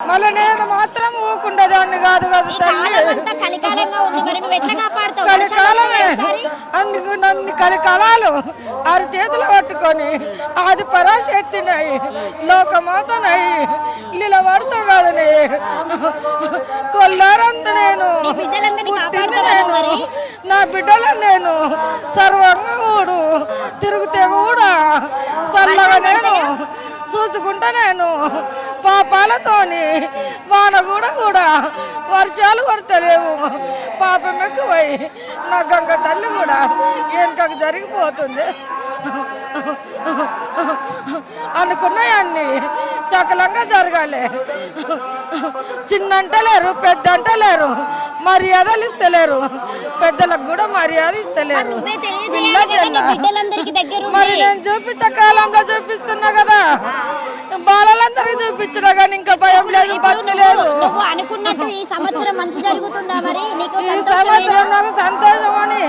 మళ్ళీ నేను మాత్రం ఊకుండేదాన్ని కాదు కదా తల్లి. కలికాలమే అన్ని కలికాలాలు ఆరు చేతులు పట్టుకొని ఆది పరాశక్తినయి లోకమాతనయి నిలబడతా కాదని కొల్లారంత నేను పుట్టింది నేను నా బిడ్డలను నేను సర్వంగా కూడు తిరిగితే కూడా చల్లగా నేను చూసుకుంటా నేను పాపాలతోని వాన కూడా వర్షాలు కొడతలేవు పాపం ఎక్కువై నా గంగ తల్లి కూడా వెనుకకు జరిగిపోతుంది. అనుకున్నాయన్ని సకలంగా జరగాలి. చిన్నంటలేరు పెద్ద అంటలేరు మర్యాదలు ఇస్తలేరు పెద్దలకు కూడా మర్యాద ఇస్తలేరు. మరి నేను చూపించే కాలంలో చూపిస్తున్నా కదా బాలలందరికీ చూపించినా కానీ ఇంకా భయం లేదు భక్తి లేదు. ఈ సంవత్సరం మంచి జరుగుతుందా మరి ఈ సంవత్సరం నాకు సంతోషం అని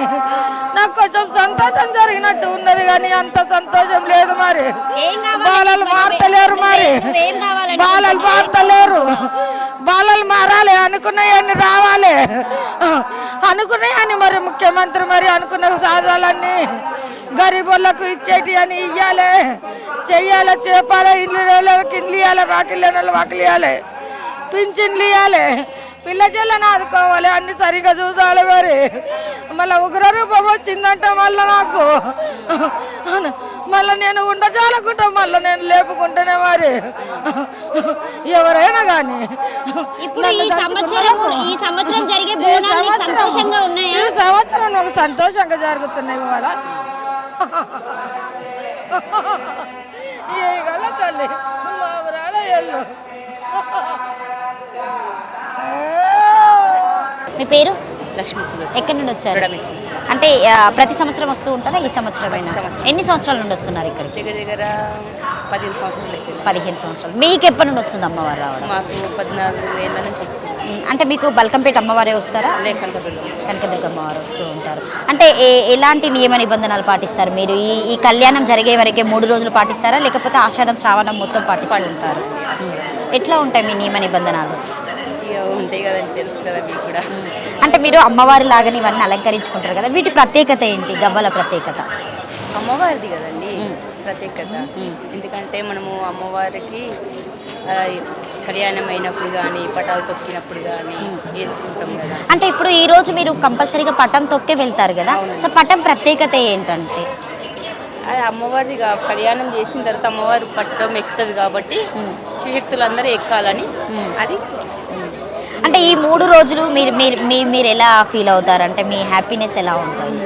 నాకు కొంచెం సంతోషం జరిగినట్టు ఉన్నది కానీ అంత సంతోషం లేదు. మరి బాలలు మారతలేరు మరి బాలలు మారతలేరు బాలలు మారాలి అనుకున్నాయని రావాలి అనుకున్నాయని మరి ముఖ్యమంత్రి మరి అనుకున్న సాధాలన్నీ గరీబులకు ఇచ్చేటి అని ఇవ్వాలి చెయ్యాలి చేపాలి ఇల్లు ఇల్లు ఇవ్వాలి వాకిల్ వాకిలు ఇవ్వాలి పింఛన్లు ఇవ్వాలి పిల్ల చెల్లని ఆదుకోవాలి అన్ని సరిగ్గా చూసాలి. మరి మళ్ళీ ఉగ్ర రూపం వచ్చిందంటే మళ్ళీ నాకు మళ్ళీ నేను ఉండజాలకుంటా మళ్ళీ నేను లేపుకుంటేనే మరి ఎవరైనా కానీ ఈ సంవత్సరం ఒక సంతోషంగా జరుగుతున్నాయి. ఇవాళ ఏ గల తల్లి మామరాల ఎల్లు. మీ పేరు? లక్ష్మీ. ఎక్కడి నుండి వచ్చారు? అంటే ప్రతి సంవత్సరం వస్తూ ఉంటారా? ఈ సంవత్సరం ఎన్ని సంవత్సరాల నుండి వస్తున్నారు ఇక్కడ? దగ్గర 15 సంవత్సరాలు. 15 సంవత్సరాలు. మీకు ఎప్పటి నుండి వస్తుంది అమ్మవారు రావడం? మాకు 14 ఏళ్ళ నుంచి వస్తుంది. అంటే మీకు బల్కంపేట అమ్మవారే వస్తారా? కనకదుర్గ అమ్మవారు వస్తూ ఉంటారు. అంటే ఎలాంటి నియమ నిబంధనలు పాటిస్తారు మీరు? ఈ కళ్యాణం జరిగే వరకే 3 రోజులు పాటిస్తారా లేకపోతే ఆషాఢం శ్రావణం మొత్తం పాటిస్తూ ఉంటారు? ఎట్లా ఉంటాయి మీ నియమ నిబంధనలు? ఉంటాయి కదండి, తెలుసు కదా మీకు కూడా. అంటే మీరు అమ్మవారి లాగానే ఇవన్నీ అలంకరించుకుంటారు కదా, వీటి ప్రత్యేకత ఏంటి? గవ్వల ప్రత్యేకత అమ్మవారిది కదండి ప్రత్యేకత. ఎందుకంటే మనము అమ్మవారికి కళ్యాణం అయినప్పుడు కానీ పటాలు తొక్కినప్పుడు కానీ వేసుకుంటాం కదా. అంటే ఇప్పుడు ఈ రోజు మీరు కంపల్సరీగా పటం తొక్కే వెళ్తారు కదా, సో పటం ప్రత్యేకత ఏంటంటే అది అమ్మవారిది కళ్యాణం చేసిన తర్వాత అమ్మవారి పట్టం ఎక్కుతుంది కాబట్టి శివశక్తులందరూ ఎక్కాలని అది. అంటే ఈ 3 రోజులు మీరు ఎలా ఫీల్ అవుతారు? అంటే మీ హ్యాపీనెస్ ఎలా ఉంటుంది?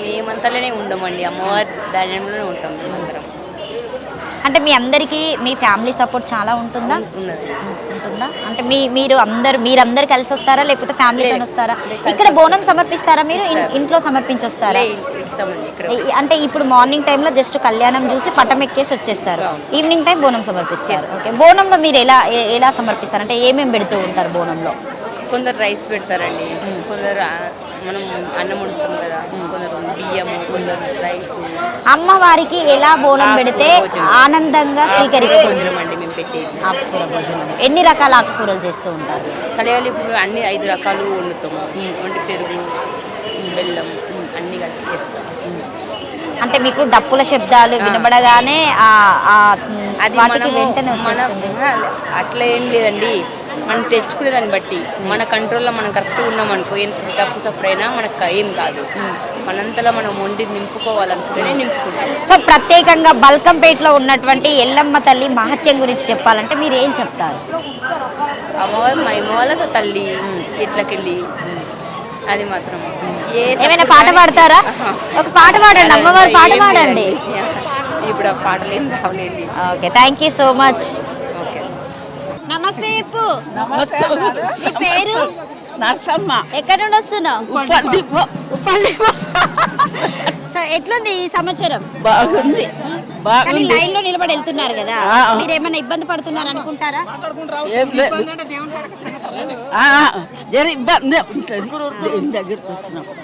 మేమంతలోనే ఉండమండి, అమ్మవారి ధాన్యంలోనే ఉంటాం మేమందరం. అంటే మీ అందరికీ మీ ఫ్యామిలీ సపోర్ట్ చాలా ఉంటుందా? ఉంటుందా? అంటే మీరందరు కలిసి వస్తారా లేకపోతే ఫ్యామిలీతో వస్తారా? ఇక్కడ బోనం సమర్పిస్తారా మీరు? ఇంట్లో సమర్పించి వస్తారా? అంటే ఇప్పుడు మార్నింగ్ టైంలో జస్ట్ కళ్యాణం చూసి పటం ఎక్కేసి వచ్చేస్తారు, ఈవినింగ్ టైం బోనం సమర్పిస్తారు. ఓకే, బోనంలో మీరు ఎలా సమర్పిస్తారు? అంటే ఏమేమి పెడుతూ ఉంటారు బోనంలో? కొందరు రైస్ పెడతారండి, కొందరు మనం అన్నం వండుతాం కదా, కొందరు బియ్యము, కొందరు రైస్. అమ్మవారికి ఎలా బోనం పెడితే ఆనందంగా స్వీకరిస్తుంది అండి మేము పెట్టేది ఆకుకూర భోజనం. ఎన్ని రకాల ఆకుకూరలు చేస్తూ ఉంటారు? కళ్యాణాలు ఇప్పుడు అన్ని 5 రకాలు వండుతాము, వండి పెరుగు బెల్లం అన్ని కలిపి చేస్తాం. అంటే మీకు డప్పుల శబ్దాలు వినబడగానే అది వెంటనే అట్లా ఏం లేదండి, మనం తెచ్చుకునే దాన్ని బట్టి మన కంట్రోల్లో మనం కరెక్ట్గా ఉన్నామనుకో ఎంత డబ్బు సఫర్ అయినా మనకు ఏం కాదు. మనంతలో మనం వండి నింపుకోవాలనుకుంటేనే నింపుకుంటాం. సో ప్రత్యేకంగా బల్కంపేటలో ఉన్నటువంటి ఎల్లమ్మ తల్లి మహత్యం గురించి చెప్పాలంటే మీరు ఏం చెప్తారు? అమ్మవాళ్ళ తల్లి ఇట్లకెళ్ళి అది మాత్రం. ఏమైనా పాట పాడతారా? ఒక పాట పాడండి, అమ్మవారి పాట పాడండి. ఇప్పుడు ఆ పాటలు ఏం రావలేండి. Okay, thank you so much. Okay, నమస్తే. నమస్తే. మీ పేరు? నర్సమ్మ. ఎక్కడ నుండి వస్తున్నావు? సో ఎట్లుంది ఈ సంవత్సరం? బాగుంది. కానీ లైన్ లో నిలబడి వెళ్తున్నారు కదా, మీరు ఏమైనా ఇబ్బంది పడుతున్నారు అనుకుంటారా? ఏం లేదు, ఇబ్బంది ఉంటుంది దగ్గరికి వచ్చినప్పుడు.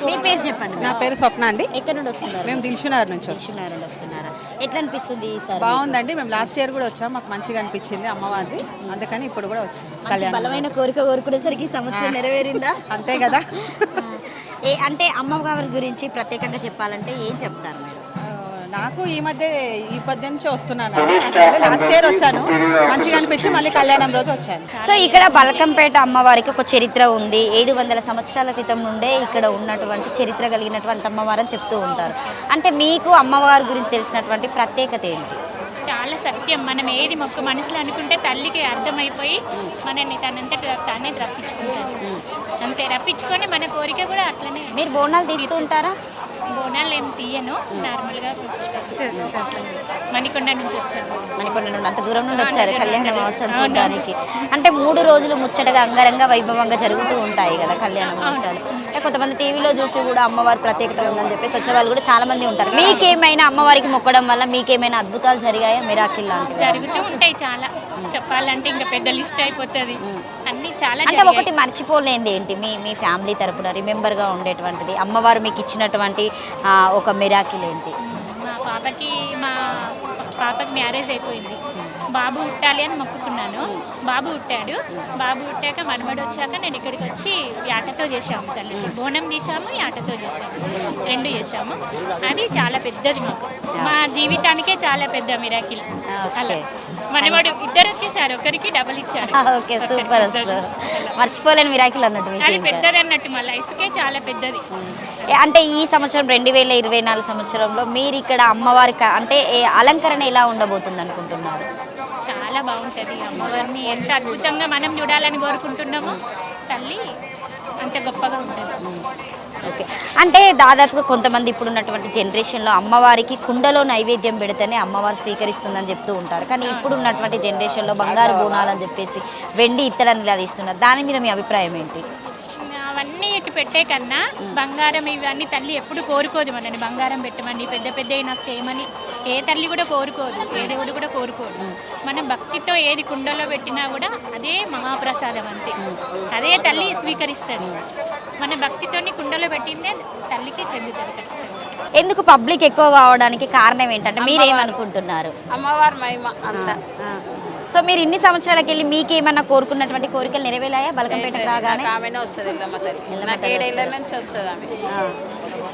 మీ పేరు చెప్పండి. నా పేరు స్వప్న అండి. ఎక్కడ నుండి వస్తున్నారు? మేము దిల్షునగర్ నుంచి వస్తున్నారా? ఎట్లా అనిపిస్తుంది ఈసారి? బాగుందండి. మేము లాస్ట్ ఇయర్ కూడా వచ్చాం, మాకు మంచిగా అనిపించింది అమ్మవారిది, అందుకని ఇప్పుడు కూడా వచ్చాం. మంచి బలమైన కోరిక కోరుకునేసరికి ఈ సంవత్సరం నెరవేరిందా? అంతే కదా. అంటే అమ్మవారి గురించి ప్రత్యేకంగా చెప్పాలంటే ఏం చెప్తారు మీరు? నాకు ఈ మధ్య నుంచి వస్తున్నాను. లాస్ట్ ఇయర్ వచ్చాను, మంచిగా అనిపించి మళ్ళీ కళ్యాణం రోజు వచ్చాను. సో ఇక్కడ బలకంపేట అమ్మవారికి ఒక చరిత్ర ఉంది. 700 సంవత్సరాల క్రితం నుండే ఇక్కడ ఉన్నటువంటి చరిత్ర కలిగినటువంటి అమ్మవారు అని చెప్తూ ఉంటారు. అంటే మీకు అమ్మవారి గురించి తెలిసినటువంటి ప్రత్యేకత ఏంటి? చాలా సత్యం. మనం ఏది మొక్క మనసులో అనుకుంటే తల్లికి అర్థమైపోయి మనల్ని తానే రప్పించుకుంటుంది. అంతే, రప్పించుకొని మన కోరిక కూడా అట్లనే. మీరు బోనాలు తీస్తూ ఉంటారా? బోనాలు ఏం తీయను, నార్మల్గా మణికొండ నుంచి వచ్చాను. మణికొండ నుండి అంత దూరం నుండి వచ్చారు కళ్యాణ మహోత్సవం చూడడానికి. అంటే 3 రోజులు ముచ్చటగా అంగరంగ వైభవంగా జరుగుతూ ఉంటాయి కదా కళ్యాణ మహోత్సవాలు. అంటే కొంతమంది టీవీలో చూసి కూడా అమ్మవారి ప్రత్యేకత ఉందని చెప్పేసి వచ్చే వాళ్ళు కూడా చాలా మంది ఉంటారు. మీకేమైనా అమ్మవారికి మొక్కడం వల్ల మీకేమైనా అద్భుతాలు జరిగాయా, మిరాకిల్ లాంటివి? జరుగుతూ ఉంటాయి చాలా, చెప్పాలంటే ఇంకా పెద్ద లిస్ట్ అయిపోతుంది. అన్ని చాలా. అంటే ఒకటి మర్చిపోలేనిది ఏంటి మీ ఫ్యామిలీ తరపున రిమెంబర్గా ఉండేటువంటిది, అమ్మవారు మీకు ఇచ్చినటువంటి ఒక మిరాకిల్ ఏంటి? మా పాపకి మ్యారేజ్ అయిపోయింది. బాబు పుట్టాలి అని మొక్కుకున్నాను. బాబు పుట్టాడు. బాబు పుట్టాక మనవడు వచ్చాక నేను ఇక్కడికి వచ్చి యాటతో చేసాము. తల్లికి బోనం తీసాము, యాటతో చేసాము, 2 చేసాము. అది చాలా పెద్దది మాకు, మా జీవితానికే చాలా పెద్ద మిరాకిల్. అలా మనవాడు 2 వచ్చేసారు, ఒకరికి డబల్ ఇచ్చారు. Okay, super. అసలు మర్చిపోలేని మిరాకిల్ అన్నట్టు. అది పెద్దది అన్నట్టు, మా లైఫ్కే చాలా పెద్దది. అంటే ఈ సంవత్సరం 2024 సంవత్సరంలో మీరు ఇక్కడ అమ్మవారికి అంటే అలంకరణ ఎలా ఉండబోతుంది అనుకుంటున్నారు? చాలా బాగుంటుంది. అమ్మవారిని ఎంత అద్భుతంగా మనం చూడాలని కోరుకుంటున్నామో తల్లి అంత గొప్పగా ఉంటుంది. ఓకే, అంటే దాదాపుగా కొంతమంది ఇప్పుడు ఉన్నటువంటి జనరేషన్లో అమ్మవారికి కుండలో నైవేద్యం పెడితేనే అమ్మవారు స్వీకరిస్తుందని చెప్తూ ఉంటారు. కానీ ఇప్పుడు ఉన్నటువంటి జనరేషన్లో బంగారు బోనాలని చెప్పేసి వెండి ఇత్తడాన్ని ఇలా తీస్తున్నారు. దాని మీద మీ అభిప్రాయం ఏంటి? అవన్నీ పెట్టే కన్నా బంగారం ఇవన్నీ తల్లి ఎప్పుడు కోరుకోదు మనని. బంగారం పెట్టమని, పెద్ద పెద్దవి నాకు చేయమని ఏ తల్లి కూడా కోరుకోదు, ఏ దేవుడు కూడా కోరుకోదు. మనం భక్తితో ఏది కుండలో పెట్టినా కూడా అదే మహాప్రసాదం, అంతే. అదే తల్లి స్వీకరిస్తుంది. మన భక్తితోని కుండలో పెట్టిందే తల్లికి చెందుతుంది ఖచ్చితంగా. ఎందుకు పబ్లిక్ ఎక్కువ కావడానికి కారణం ఏంటంటే మీరేమనుకుంటున్నారు? అమ్మవారి మహిమ అంతా. సో మీరు ఇన్ని సంవత్సరాలకి వెళ్ళి మీకేమన్నా కోరుకున్నటువంటి కోరికలు నెరవేరాయా? బలకంపేట రాగానే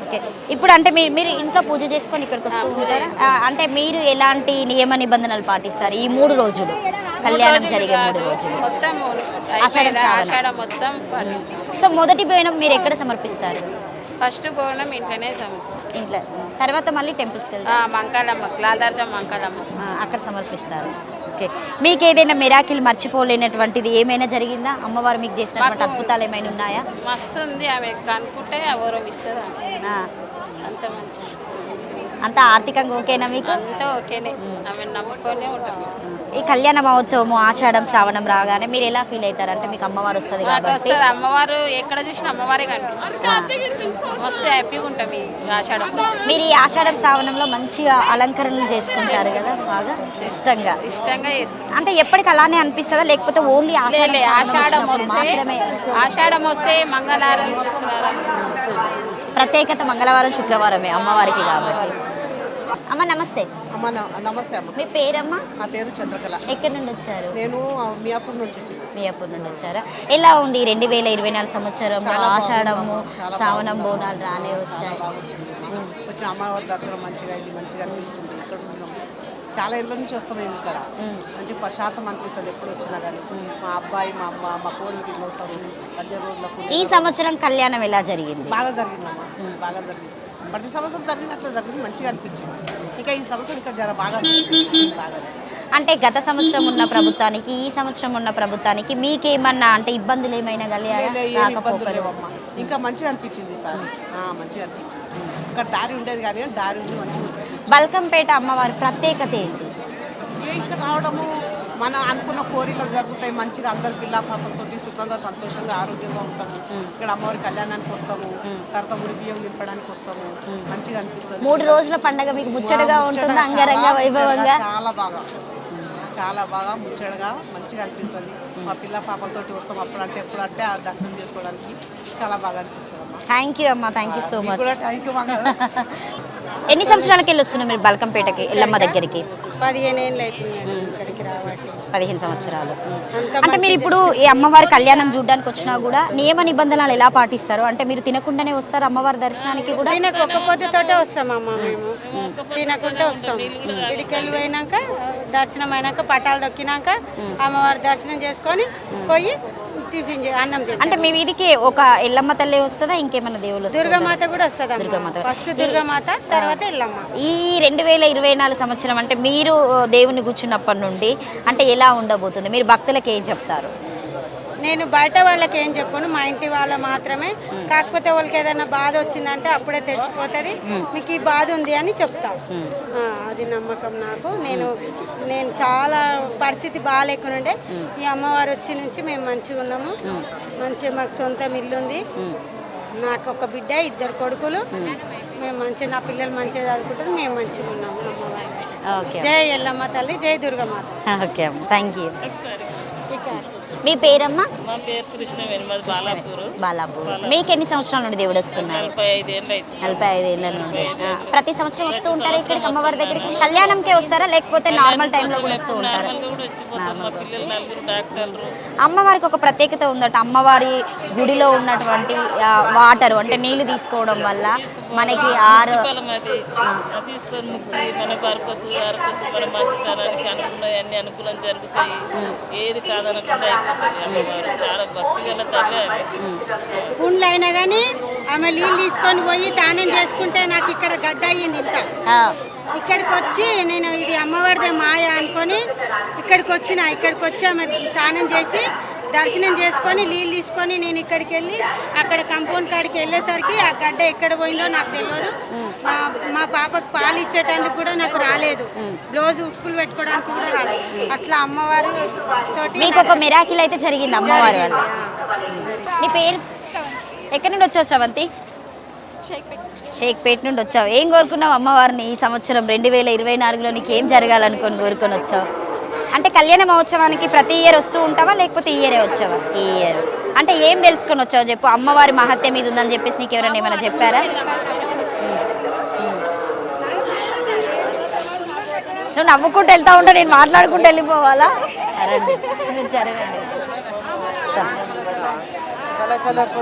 ఓకే. ఇప్పుడు అంటే మీరు ఇంట్లో పూజ చేసుకొని ఇక్కడికి వస్తూ ఉంటారా? అంటే మీరు ఎలాంటి నియమ నిబంధనలు పాటిస్తారు ఈ 3 రోజులు, కళ్యాణం జరిగే 3 రోజులు? సో మొదటి బోనం మీరు ఎక్కడ సమర్పిస్తారు? ఫస్ట్ బోనం ఇంట్లోనే ఇంట్లో, తర్వాత మళ్ళీ టెంపుల్స్కి వెళ్తారు? మంకాలమ్మ, లాల్దార్జం మంకాలమ్మ, అక్కడ సమర్పిస్తారు. ఓకే, మీకు ఏదైనా మిరాకిల్ మర్చిపోలేనటువంటిది ఏమైనా జరిగిందా? అమ్మవారు మీకు చేసినటువంటి అద్భుతాలు ఏమైనా ఉన్నాయా? మస్తు ఉంది. ఆమె కనుక్కుంటే ఎవరో ఇస్తారు, అంత మంచిది. అంత ఆర్థికంగా ఓకేనా మీకు? అంతా ఓకేనే, ఆమె నమ్ముకొనే ఉంటాము. ఈ కళ్యాణ మహోత్సవము ఆషాఢం శ్రావణం రాగానే మీరు ఎలా ఫీల్ అవుతారు? అంటే మీకు అమ్మవారు వస్తుంది కాబట్టి. అమ్మవారు ఎక్కడ చూసినా అమ్మవారే కనిపిస్తుంది, మస్తు హ్యాపీగా ఉంటాం ఈ ఆషాఢం. మీరు ఈ ఆషాఢం శ్రావణంలో మంచిగా అలంకరణలు చేసుకుంటారు కదా, బాగా ఇష్టంగా చేసుకుంటాం. అంటే ఎప్పటికి అలానే అనిపిస్తుందా, లేకపోతే ఓన్లీ ఆషాఢం వస్తే మంగళవారం, శుక్రవారం ప్రత్యేకత మంగళవారం శుక్రవారమే అమ్మవారికి కాబట్టి. అమ్మ నమస్తే. అమ్మ నమస్తే అమ్మ. మీ పేరమ్మా? నా పేరు చంద్రకళ. ఎక్కడి నుండి వచ్చారు? నేను మియాపూర్ నుంచి వచ్చాను. మియాపూర్ నుండి వచ్చారా? ఎలా ఉంది 2024 సంవత్సరం ఆషాఢము శ్రావణం బోనాలు రానే వచ్చాయి? వచ్చిన అమ్మవారి దర్శనం మంచిగా అయింది, మంచిగా అనిపిస్తుంది. ఇక్కడ వచ్చినాం, చాలా ఇళ్ళ నుంచి వస్తాం మేము ఇక్కడ. మంచి ప్రశాంతం అనిపిస్తుంది ఎప్పుడు వచ్చినా కానీ. మా అబ్బాయి, మా అమ్మ, మా కోరికలు వస్తాము 10 రోజులకు. ఈ సంవత్సరం కళ్యాణం ఎలా జరిగింది? బాగా జరిగిందమ్మా, బాగా జరిగింది. ప్రతి సంవత్సరం జరిగినట్లు జరిగింది, మంచిగా అనిపించింది. ఇంకా ఈ సంవత్సరం ఇంకా జర బాగా అనిపించింది, బాగా అనిపించింది. అంటే గత సంవత్సరం ఉన్న ప్రభుత్వానికి ఈ సంవత్సరం ఉన్న ప్రభుత్వానికి మీకేమన్నా అంటే ఇబ్బందులు ఏమైనా లేవమ్మా, ఇంకా మంచిగా అనిపించింది సార్, మంచిగా అనిపించింది. ఇక్కడ దారి ఉండేది కానీ దారి ఉండి మంచిగా. బల్కంపేట అమ్మవారి ప్రత్యేకత ఏంటి? ఇక్కడ రావడము మనం అనుకున్న కోరికలు జరుగుతాయి, మంచిగా అందరు పిల్ల పాపలతో సుఖంగా సంతోషంగా ఆరోగ్యంగా ఉంటాము. ఇక్కడ అమ్మవారి కళ్యాణానికి వస్తాము, తర్వాత ముడి బియ్యం నింపడానికి వస్తాము, మంచిగా అనిపిస్తుంది. 3 రోజుల పండుగ మీకు ముచ్చటగా ఉంటుంది, అంగరంగ వైభవంగా చాలా బాగా ముచ్చటగా మంచిగా అనిపిస్తుంది. మా పిల్ల పాపలతోటి వస్తాం, అప్పుడంటే ఎప్పుడంటే ఆ దర్శనం చేసుకోవడానికి చాలా బాగా అనిపిస్తుంది. థ్యాంక్ యూ అమ్మా, thank you so much. Thank you. ఎన్ని సంవత్సరాలకి వెళ్ళి వస్తున్నారు మీరు బల్కంపేటకి ఎల్లమ్మ దగ్గరికి? 15 ఏళ్ళు అవుతుంది ఇక్కడికి రావట్లేదు. 15 సంవత్సరాలు. అంటే మీరు ఇప్పుడు ఈ అమ్మవారి కళ్యాణం చూడడానికి వచ్చినా కూడా నియమ నిబంధనలు ఎలా పాటిస్తారు? అంటే మీరు తినకుండానే వస్తారు అమ్మవారి దర్శనానికి కూడా? తినక ఒక్క పొద్దుతోటే వస్తామమ్మ మేము, తినకుంటే వస్తాం. ఇక్కడికి వెళ్ళి పోయినాక దర్శనం అయినాక పటాలు దొక్కినాక అమ్మవారి దర్శనం చేసుకొని పోయి టిఫిన్ అన్నం తింటాం. అంటే మీ వీధికి ఒక ఎల్లమ్మ తల్లి వస్తుందా, ఇంకేమైనా దేవుళ్ళు వస్తారా? దుర్గామాత కూడా వస్తుంది. దుర్గామాత. ఫస్ట్ దుర్గామాత, తర్వాత ఎల్లమ్మ. ఈ 2024 సంవత్సరం అంటే మీరు దేవుని కూర్చున్నప్పటి నుండి అంటే ఎలా ఉండబోతుంది? మీరు భక్తులకు ఏం చెప్తారు? నేను బయట వాళ్ళకి ఏం చెప్పను, మా ఇంటి వాళ్ళ మాత్రమే. కాకపోతే వాళ్ళకి ఏదైనా బాధ వచ్చిందంటే అప్పుడే తెచ్చిపోతుంది, మీకు ఈ బాధ ఉంది అని చెప్తా. అది నమ్మకం నాకు. నేను చాలా పరిస్థితి బాగాలేకుండే ఈ అమ్మవారు వచ్చి నుంచి మేము మంచిగా ఉన్నాము. మంచిగా మాకు సొంతం ఇల్లు ఉంది, నాకు ఒక బిడ్డ, 2 కొడుకులు. మేము మంచిగా, నా పిల్లలు మంచిగా చదువుకుంటారు, మేము మంచిగా ఉన్నాము. అమ్మవారు జై ఎల్లమ్మ తల్లి, జై దుర్గమాత. ఓకే అమ్మ, థ్యాంక్ యూ. మీ పేరమ్మా? మా పేరు కృష్ణ వెనుమది బాలాపూర్. బాలాపూర్. మీకు ఎన్ని సంవత్సరాల నుండి దేవుడు వస్తున్నారు? 45 ఏళ్ళు అవుతుంది. 45 ఏళ్ళ నుండి. ప్రతి సంవత్సరం వస్తూ ఉంటారా ఇక్కడికి అమ్మవారి దగ్గరికి? కళ్యాణంకే వస్తారా లేకపోతే నార్మల్ టైంలో కూడా వస్తూ ఉంటారా? అమ్మవారికి ఒక ప్రత్యేకత ఉందట. అమ్మవారి గుడిలో ఉన్నటువంటి వాటర్ అంటే నీళ్లు తీసుకోవడం వల్ల మనకి తీసుకొని ముక్తి, మన బరకతు మన మంచితనానికి అనుకున్నవన్నీ అనుకూలం జరుగుతాయి. ఏది కాదనకుండా అయిపోతుంది. అమ్మవారు చాలా భక్తి గల తల్లి. కుండ్లు అయినా కానీ ఆమె నీళ్ళు తీసుకొని పోయి దానం చేసుకుంటే నాకు ఇక్కడ గడ్డ అయ్యింది ఇంత. ఇక్కడికి వచ్చి నేను ఇది అమ్మవారిదే మాయ అనుకొని ఇక్కడికి వచ్చి ఆమె దానం చేసి దర్శనం చేసుకొని నీళ్ళు తీసుకొని నేను ఇక్కడికి వెళ్ళి అక్కడ కంపౌండ్ కాడికి వెళ్ళేసరికి ఆ గడ్డ ఎక్కడ పోయిందో నాకు తెలియదు. మా పాపకు పాలు ఇచ్చేటందుకు కూడా నాకు రాలేదు, బ్లౌజ్ ఉక్కులు పెట్టుకోవడానికి కూడా రాలేదు. అట్లా అమ్మవారు తోటి మీకు ఒక మిరాకిల్ అయితే జరిగింది అమ్మవారి వల్ల. నీ పేరు? ఎక్కడి నుండి వచ్చావు శ్రవంతి? షేక్పేట్ నుండి వచ్చావు. ఏం కోరుకున్నావు అమ్మవారిని ఈ సంవత్సరం 2024లో నీకు ఏం జరగాలనుకొని కోరుకొని వచ్చావు? అంటే కళ్యాణ మహోత్సవానికి ప్రతి ఇయర్ వస్తూ ఉంటావా లేకపోతే ఈ ఇయరే వచ్చావా? ఈ ఇయర్. అంటే ఏం తెలుసుకొని వచ్చావు చెప్పు. అమ్మవారి మహత్యం మీద ఉందని చెప్పేసి నీకు ఎవరైనా ఏమైనా చెప్పారా? నువ్వు నవ్వుకుంటూ వెళ్తా ఉంటే నేను మాట్లాడుకుంటూ వెళ్ళిపోవాలా? జరగండి.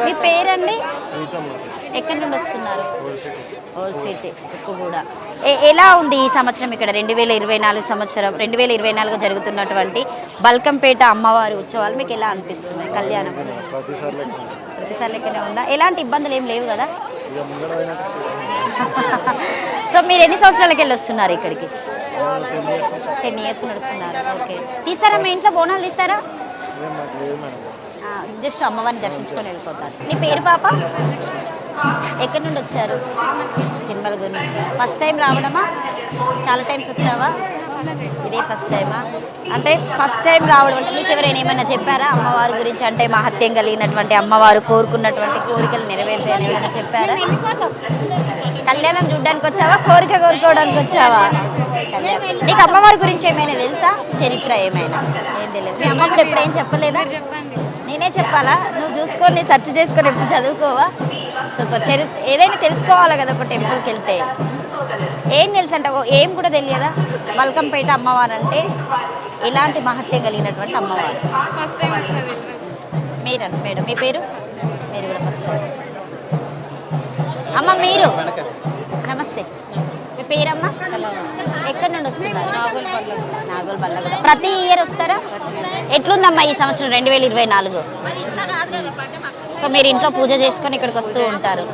మీ పేరండి? ఎక్కడి నుండి వస్తున్నారు? ఓల్డ్ సిటీ కూడా. ఎలా ఉంది ఈ సంవత్సరం ఇక్కడ 2024 సంవత్సరం 2024 జరుగుతున్నటువంటి బల్కంపేట అమ్మవారి ఉత్సవాలు మీకు ఎలా అనిపిస్తున్నాయి? కళ్యాణం ప్రతిసారి లెక్కనే ఉందా? ఎలాంటి ఇబ్బందులు ఏం లేవు కదా? సో మీరు ఎన్ని సంవత్సరాలకి వెళ్ళి వస్తున్నారు ఇక్కడికి? 10 ఇయర్స్ నడుస్తున్నారు. ఓకే. తీస్తారా మీ ఇంట్లో బోనాలు తీస్తారా? జస్ట్ అమ్మవారిని దర్శించుకొని వెళ్ళిపోతారు. నీ పేరు పాప? ఎక్కడి నుండి వచ్చారు? తిరుమల గురించి. ఫస్ట్ టైం రావడమా? చాలా టైమ్స్ వచ్చావా? ఇదే ఫస్ట్ టైమా? అంటే ఫస్ట్ టైం రావడం అంటే మీకు ఎవరైనా ఏమైనా చెప్పారా అమ్మవారి గురించి? అంటే మహత్యం కలిగినటువంటి అమ్మవారు కోరుకున్నటువంటి కోరికలు నెరవేరుతాయని ఎవరైనా చెప్పారా? కళ్యాణం చూడడానికి వచ్చావా, కోరిక కోరుకోవడానికి వచ్చావా? నీకు అమ్మవారి గురించి ఏమైనా తెలుసా? చరిత్ర ఏమైనా? ఏం తెలియదు. మీ అమ్మ కూడా ఎప్పుడేం చెప్పలేదా? నేనే చెప్పాలా? నువ్వు చూసుకొని సెర్చ్ చేసుకొని ఎప్పుడు చదువుకోవా? సూపర్. ఏదైనా తెలుసుకోవాలి కదా ఒక టెంపుల్కి వెళ్తే. ఏం తెలుసు అంటే ఏం కూడా తెలియదా? బల్కంపేట అమ్మవారు అంటే ఇలాంటి మహత్యం కలిగినటువంటి అమ్మవారు. మేడం మీ పేరు? మీరు కూడా ఫస్ట్ టైం. అమ్మ మీరు? నమస్తే. మీ పేరమ్మా? ఎక్కడి నుండి వస్తున్నారు? నాగోల్పల్ల కూడా. ప్రతి ఇయర్ వస్తారా? ఎట్లుందమ్మా ఈ సంవత్సరం 2024? సో మీరు ఇంట్లో పూజ చేసుకొని ఇక్కడికి వస్తూ ఉంటారు.